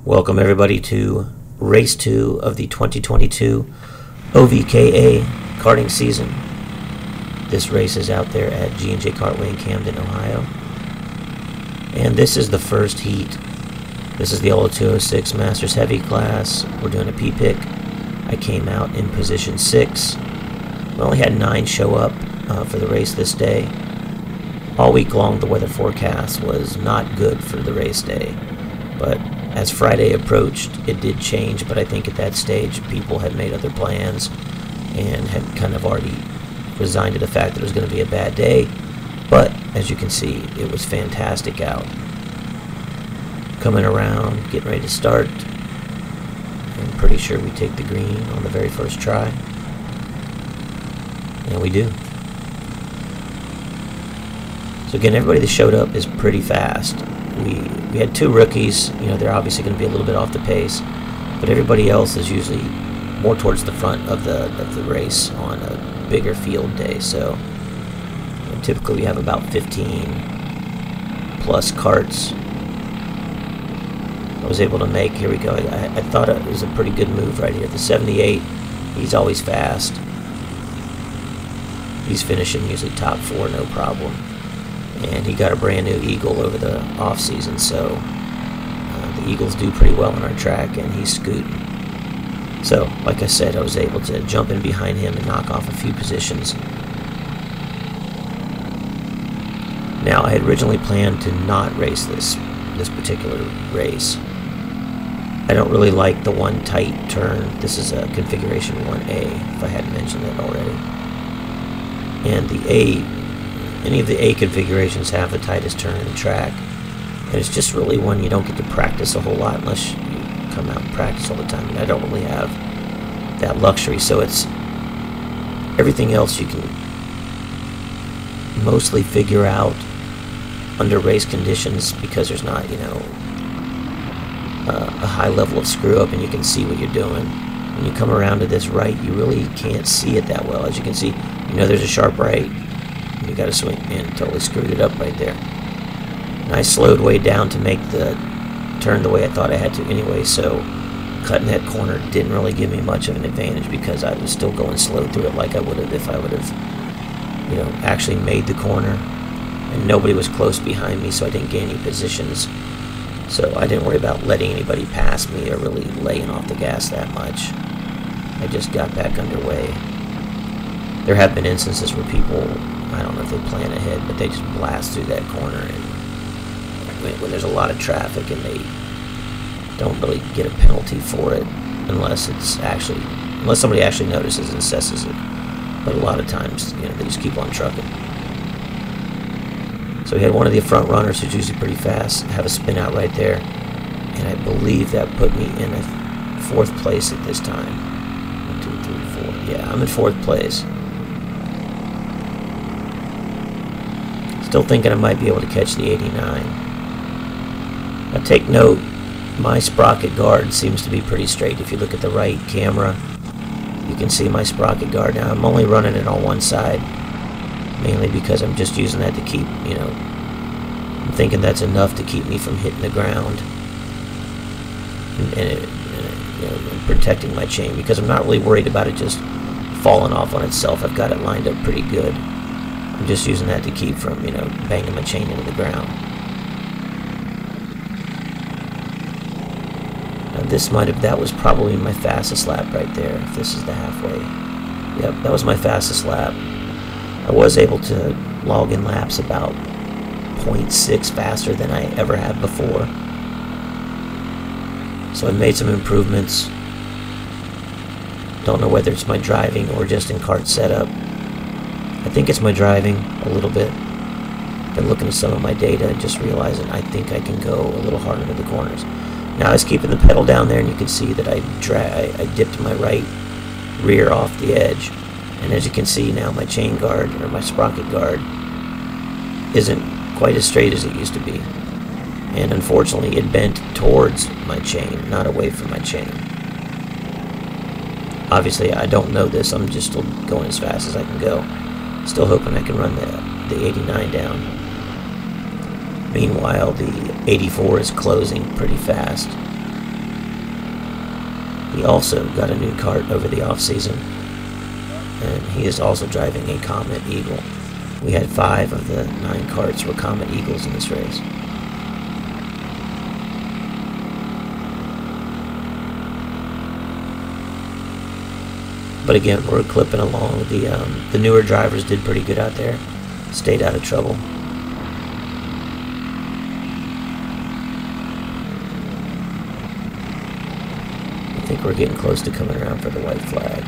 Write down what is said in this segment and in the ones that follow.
Welcome everybody to Race 2 of the 2022 OVKA karting season. This race is out there at G&J Kartway in Camden, Ohio. And this is the first heat. This is the LO206 Masters Heavy class. We're doing a pea-pick. I came out in position 6. We only had 9 show up for the race this day. All week long the weather forecast was not good for the race day. But as Friday approached, it did change, but I think at that stage people had made other plans and had kind of already resigned to the fact that it was going to be a bad day. But as you can see, it was fantastic out. Coming around, getting ready to start. I'm pretty sure we take the green on the very first try. And we do. So again, everybody that showed up is pretty fast. We had 2 rookies. You know, they're obviously going to be a little bit off the pace, but everybody else is usually more towards the front of the race on a bigger field day. So typically we have about 15 plus carts. I was able to make, here we go, I thought it was a pretty good move right here. The 78, he's always fast. He's finishing usually top 4, no problem. And he got a brand new Eagle over the off season, so the Eagles do pretty well on our track, and he's scooting. So, like I said, I was able to jump in behind him and knock off a few positions. Now, I had originally planned to not race this particular race. I don't really like the one tight turn. This is a configuration 1A, if I hadn't mentioned that already. And the any of the A configurations have the tightest turn in the track, and it's just really one you don't get to practice a whole lot unless you come out and practice all the time, and I don't really have that luxury. So it's everything else you can mostly figure out under race conditions, because there's not, you know, a high level of screw up and you can see what you're doing. When you come around to this right, you really can't see it that well. As you can see, you know, there's a sharp right. You got to swing in. Totally screwed it up right there. And I slowed way down to make the turn the way I thought I had to anyway, so cutting that corner didn't really give me much of an advantage, because I was still going slow through it like I would have if I would have, you know, actually made the corner. And nobody was close behind me, so I didn't gain any positions. So I didn't worry about letting anybody pass me or really laying off the gas that much. I just got back underway. There have been instances where people, I don't know if they plan ahead, but they just blast through that corner, and when there's a lot of traffic, and they don't really get a penalty for it unless somebody actually notices and assesses it. But a lot of times, you know, they just keep on trucking. So we had one of the front runners who's usually pretty fast have a spin out right there, and I believe that put me in a 4th place at this time. 1, 2, 3, 4. Yeah, I'm in 4th place. Still thinking I might be able to catch the 89. Now take note, my sprocket guard seems to be pretty straight. If you look at the right camera, you can see my sprocket guard. Now I'm only running it on one side, mainly because I'm just using that to keep, you know, I'm thinking that's enough to keep me from hitting the ground and you know, protecting my chain, because I'm not really worried about it just falling off on itself. I've got it lined up pretty good. I'm just using that to keep from, you know, banging my chain into the ground. Now that was probably my fastest lap right there, if this is the halfway. Yep, that was my fastest lap. I was able to log in laps about 0.6 faster than I ever have before. So I made some improvements. Don't know whether it's my driving or just in kart setup. I think it's my driving a little bit. Been looking at some of my data and just realizing I think I can go a little harder into the corners. Now I was keeping the pedal down there, and you can see that I dipped my right rear off the edge. And as you can see now, my chain guard, or my sprocket guard, isn't quite as straight as it used to be. And unfortunately, it bent towards my chain, not away from my chain. Obviously, I don't know this. I'm just still going as fast as I can go. Still hoping I can run the 89 down. Meanwhile, the 84 is closing pretty fast. He also got a new kart over the off season, and he is also driving a Comet Eagle. We had 5 of the 9 karts were Comet Eagles in this race. But again, we're clipping along. The newer drivers did pretty good out there, stayed out of trouble. I think we're getting close to coming around for the white flag.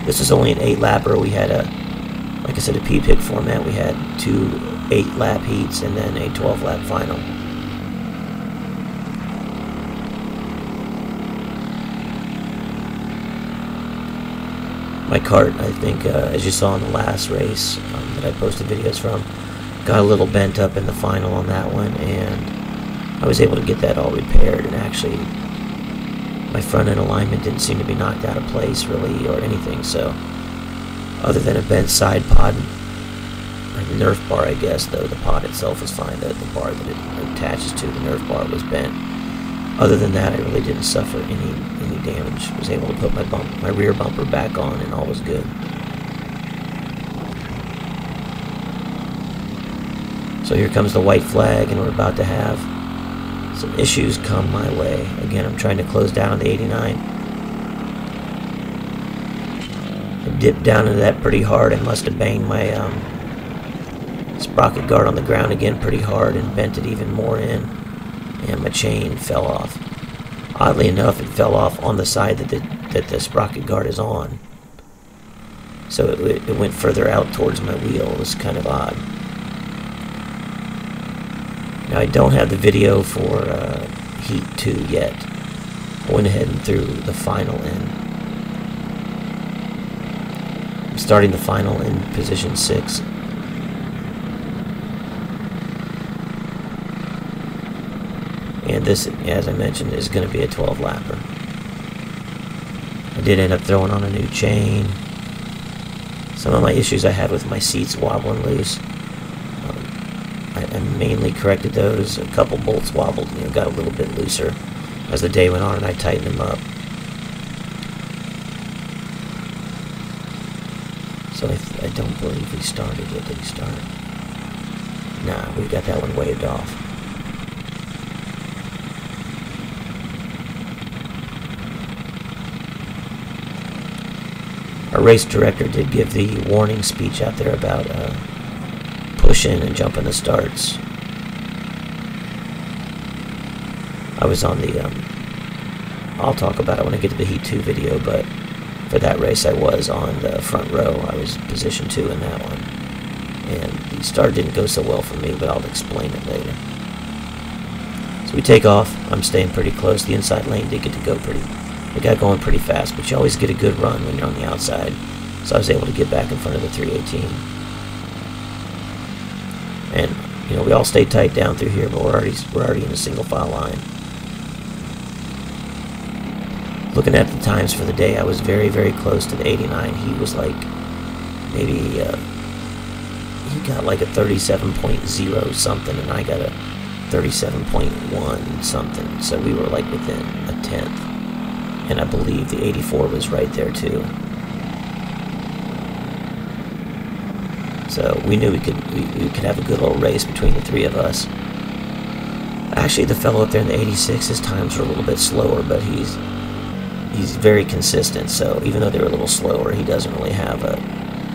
This is only an 8-lapper. We had like I said, a pea-pick format. We had 2 8-lap heats and then a 12-lap final. My kart, I think, as you saw in the last race that I posted videos from, got a little bent up in the final on that one, and I was able to get that all repaired, and actually my front end alignment didn't seem to be knocked out of place really or anything, so other than a bent side pod, or the Nerf bar I guess, though the pod itself was fine, the bar that it attaches to, the Nerf bar was bent. Other than that, I really didn't suffer any damage. Was able to put my rear bumper back on, and all was good. So here comes the white flag, and we're about to have some issues come my way. Again, I'm trying to close down on the 89. I dipped down into that pretty hard. I must have banged my sprocket guard on the ground again pretty hard and bent it even more in, and my chain fell off. Oddly enough, it fell off on the side that the sprocket guard is on. So it went further out towards my wheel. It was kind of odd. Now, I don't have the video for Heat 2 yet. I went ahead and threw the final in. I'm starting the final in position 6. And this, as I mentioned, is going to be a 12-lapper. I did end up throwing on a new chain. Some of my issues I had with my seats wobbling loose, I mainly corrected those. A couple bolts wobbled, got a little bit looser as the day went on, and I tightened them up. So I don't believe we started yet. Did we start? Nah, we got that one waved off. Our race director did give the warning speech out there about pushing and jumping the starts. I was on the, I'll talk about it when I get to the Heat 2 video, but for that race I was on the front row. I was position 2 in that one. And the start didn't go so well for me, but I'll explain it later. So we take off. I'm staying pretty close. The inside lane did get to go it got going pretty fast, but you always get a good run when you're on the outside. So I was able to get back in front of the 318. And we all stayed tight down through here, but we're already in a single file line. Looking at the times for the day, I was very, very close to the 89. He was like maybe he got like a 37.0 something, and I got a 37.1 something. So we were like within a tenth. And I believe the 84 was right there too. So we knew we could have a good little race between the 3 of us. Actually, the fellow up there in the 86, his times were a little bit slower, but he's very consistent. So even though they were a little slower, he doesn't really have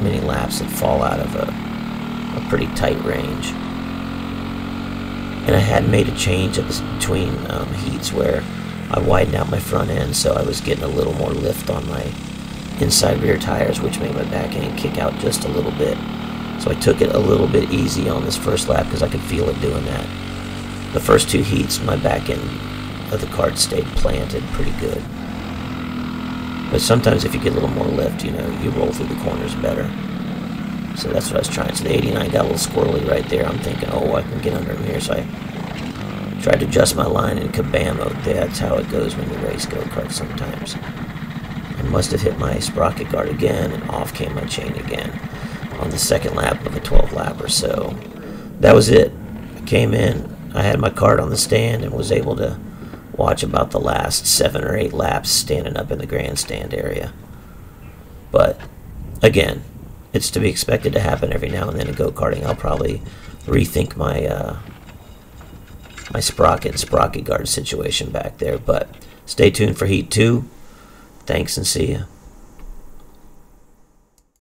many laps that fall out of a pretty tight range. And I had made a change between heats where I widened out my front end, so I was getting a little more lift on my inside rear tires, which made my back end kick out just a little bit. So I took it a little bit easy on this first lap because I could feel it doing that. The first 2 heats, my back end of the kart stayed planted pretty good. But sometimes if you get a little more lift, you roll through the corners better. So that's what I was trying. So the 89 got a little squirrely right there. I'm thinking, oh, I can get under him here, so I tried to adjust my line and kabam, that's how it goes when you race go-kart sometimes. I must have hit my sprocket guard again, and off came my chain again on the second lap of a 12-lapper. So that was it. I came in, I had my kart on the stand and was able to watch about the last 7 or 8 laps standing up in the grandstand area. But again, it's to be expected to happen every now and then in go-karting. I'll probably rethink my my sprocket guard situation back there. But stay tuned for Heat 2. Thanks and see ya.